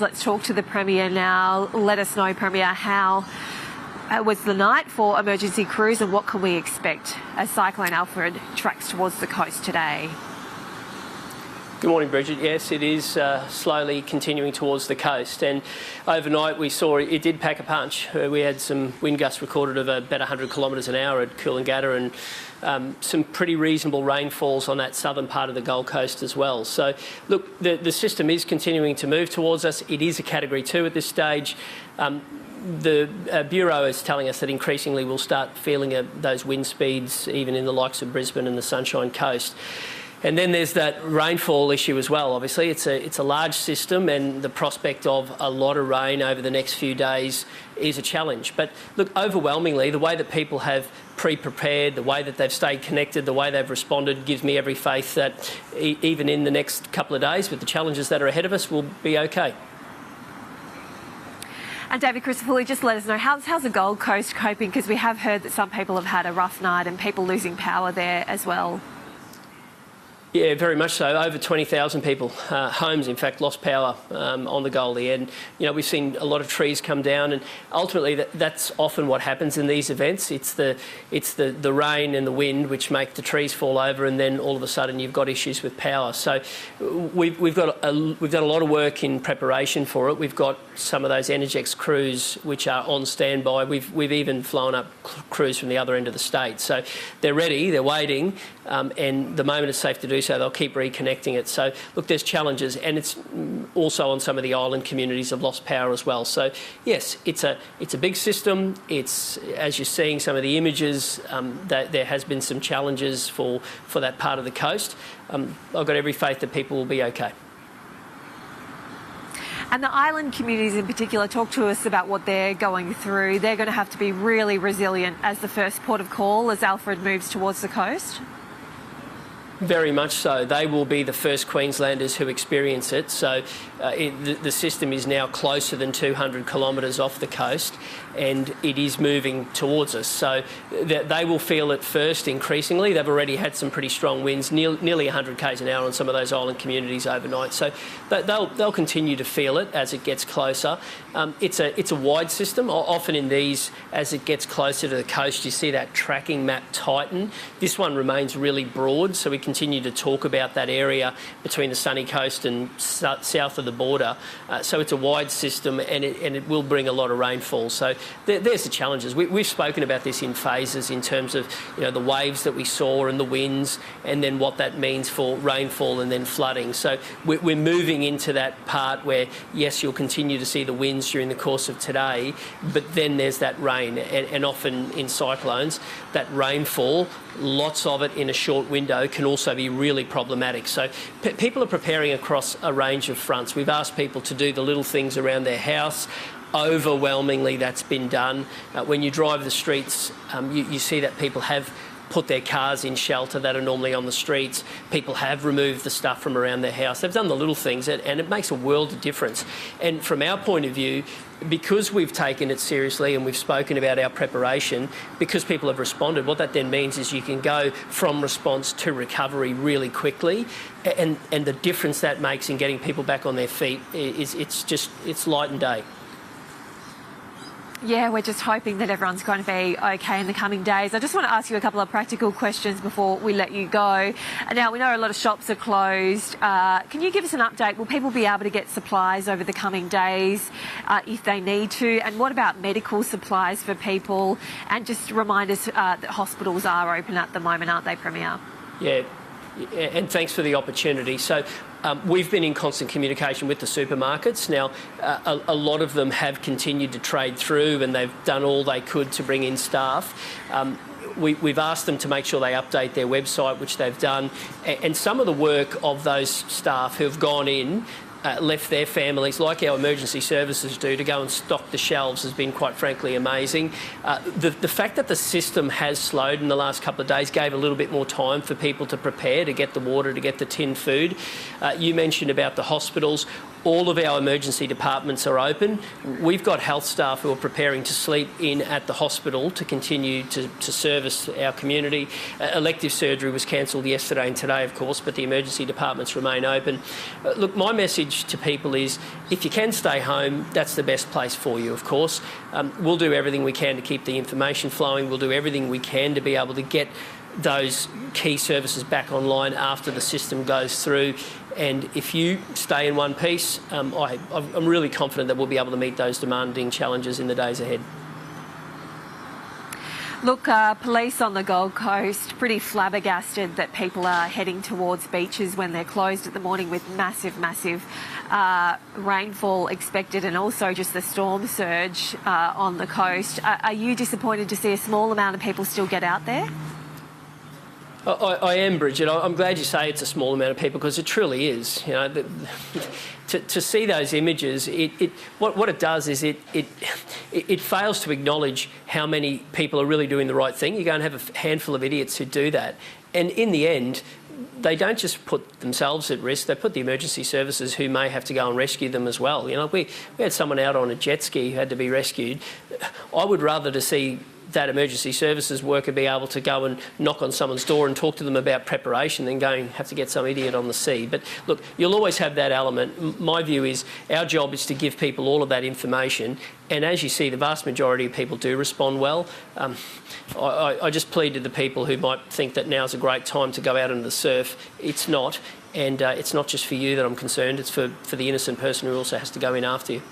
Let's talk to the Premier now. Let us know, Premier, how was the night for emergency crews and what can we expect as Cyclone Alfred tracks towards the coast today? Good morning, Bridget. Yes, it is slowly continuing towards the coast, and overnight we saw it did pack a punch. We had some wind gusts recorded of about 100 kilometres an hour at Coolangatta, and some pretty reasonable rainfalls on that southern part of the Gold Coast as well. So, look, the system is continuing to move towards us. It is a Category 2 at this stage. The Bureau is telling us that increasingly we'll start feeling those wind speeds even in the likes of Brisbane and the Sunshine Coast. And then there's that rainfall issue as well. Obviously, it's a large system, and the prospect of a lot of rain over the next few days is a challenge. But look, overwhelmingly, the way that people have pre-prepared, the way that they've stayed connected, the way they've responded gives me every faith that even in the next couple of days, with the challenges that are ahead of us, we'll be okay. And David Crisafulli, just let us know, how's the Gold Coast coping? Because we have heard that some people have had a rough night and people losing power there as well. Yeah, very much so. Over 20,000 people, homes in fact, lost power on the Goldie, and we've seen a lot of trees come down, and ultimately that's often what happens in these events. It's the rain and the wind which make the trees fall over, and then all of a sudden you've got issues with power. So we've done a lot of work in preparation for it. We've got some of those Energex crews which are on standby. We've even flown up crews from the other end of the state, so they're ready, they're waiting, and the moment it's safe to do so, they'll keep reconnecting it. So, look, there's challenges, and it's also on some of the island communities have lost power as well. So, yes, it's a big system. It's, as you're seeing some of the images, that there has been some challenges for that part of the coast. I've got every faith that people will be okay. And the island communities in particular, talk to us about what they're going through. They're going to have to be really resilient as the first port of call as Alfred moves towards the coast. Very much so. They will be the first Queenslanders who experience it. So the system is now closer than 200 kilometres off the coast, and it is moving towards us. So they will feel it first increasingly. They've already had some pretty strong winds, nearly 100 k's an hour on some of those island communities overnight. So they'll continue to feel it as it gets closer. It's a wide system. Often in these, as it gets closer to the coast, you see that tracking map tighten. This one remains really broad, so we continue to talk about that area between the sunny coast and south of the border. So it's a wide system, and it will bring a lot of rainfall. So there's the challenges. We've spoken about this in phases in terms of the waves that we saw and the winds, and then what that means for rainfall and then flooding. So we're moving into that part where, yes, you'll continue to see the winds during the course of today, but then there's that rain, and often in cyclones, that rainfall, lots of it in a short window, can also be really problematic. So people are preparing across a range of fronts. We've asked people to do the little things around their house. Overwhelmingly, that's been done. When you drive the streets, you see that people have put their cars in shelter that are normally on the streets. People have removed the stuff from around their house. They've done the little things, and it makes a world of difference. And from our point of view, because we've taken it seriously and we've spoken about our preparation, because people have responded, what that then means is you can go from response to recovery really quickly, and the difference that makes in getting people back on their feet it's light and day. Yeah, we're just hoping that everyone's going to be okay in the coming days. I just want to ask you a couple of practical questions before we let you go. Now, we know a lot of shops are closed. Can you give us an update? Will people be able to get supplies over the coming days if they need to? And what about medical supplies for people? And just remind us that hospitals are open at the moment, aren't they, Premier? Yeah, and thanks for the opportunity. So we've been in constant communication with the supermarkets. Now, a lot of them have continued to trade through, and they've done all they could to bring in staff. We've asked them to make sure they update their website, which they've done, and some of the work of those staff who've gone in, left their families, like our emergency services do, to go and stock the shelves has been, quite frankly, amazing. The fact that the system has slowed in the last couple of days gave a little bit more time for people to prepare, to get the water, to get the tinned food. You mentioned about the hospitals. All of our emergency departments are open. We've got health staff who are preparing to sleep in at the hospital to continue to service our community. Elective surgery was cancelled yesterday and today, of course, but the emergency departments remain open. Look, my message to people is if you can stay home, that's the best place for you, of course. We'll do everything we can to keep the information flowing. We'll do everything we can to be able to get those key services back online after the system goes through. And if you stay in one piece, I'm really confident that we'll be able to meet those demanding challenges in the days ahead. Look, police on the Gold Coast pretty flabbergasted that people are heading towards beaches when they're closed at the morning with massive rainfall expected, and also just the storm surge on the coast. Are you disappointed to see a small amount of people still get out there? I am, Bridget. I'm glad you say it's a small amount of people, because it truly is. You know, to see those images, what it does is it fails to acknowledge how many people are really doing the right thing. You go and have a handful of idiots who do that, and in the end, they don't just put themselves at risk, they put the emergency services who may have to go and rescue them as well. You know, we had someone out on a jet ski who had to be rescued. I would rather to see that emergency services worker be able to go and knock on someone's door and talk to them about preparation than going have to get some idiot on the sea. But look, you'll always have that element. My view is our job is to give people all of that information, and as you see, the vast majority of people do respond well. I just plead to the people who might think that now's a great time to go out into the surf. It's not, and it's not just for you that I'm concerned, it's for the innocent person who also has to go in after you.